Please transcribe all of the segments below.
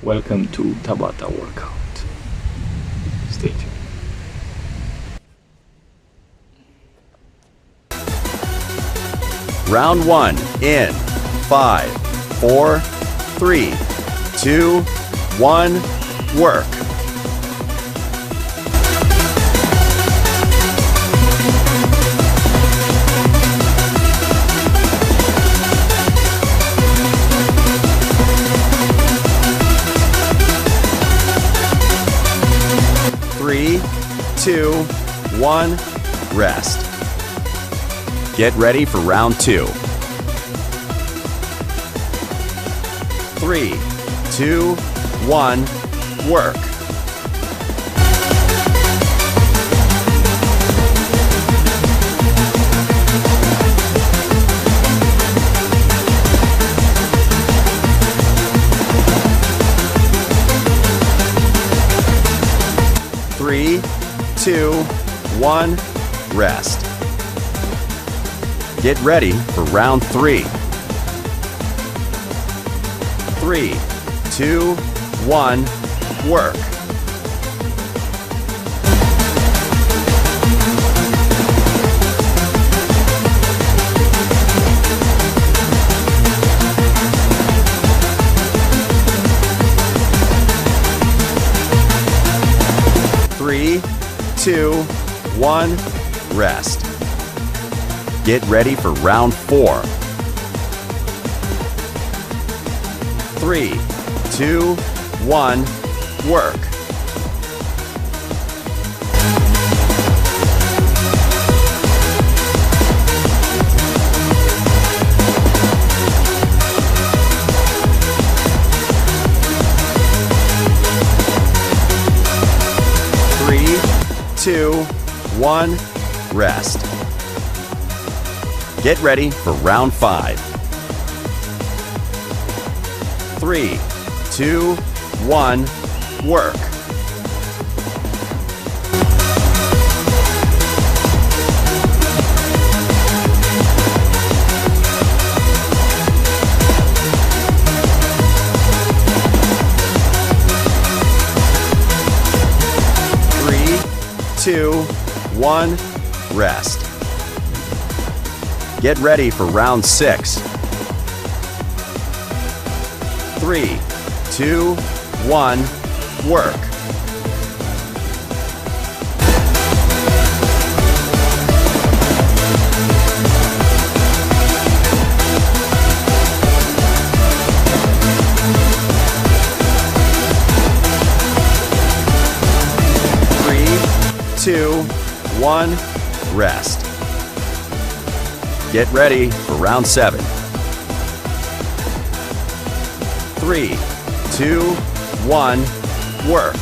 Welcome to TABATA workout. Stay tuned. Round 1 in 5, 4, 3, 2, 1, work. Three, 2, 1, rest. Get ready for round 2. 3, 2, 1, work. Three, 2, 1, rest. Get ready for round 3. 3, 2, 1, work. Three, 2, 1, rest. Get ready for round 4. 3, 2, 1, work. Three, 2, 1, rest. Get ready for round 5. 3, 2, 1, work. Three, 2, 1, rest. Get ready for round 6. 3, 2, 1, work. Three, 2, 1, rest. Get ready for round 7. 3, 2, 1, work.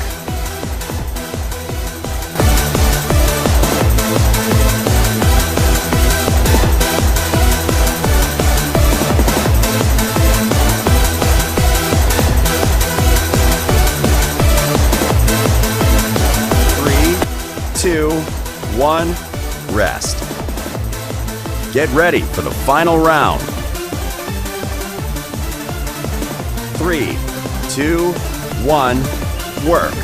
Three, 2, 1, rest. Get ready for the final round. 3, 2, 1, work.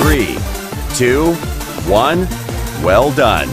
Three, 2, 1, well done.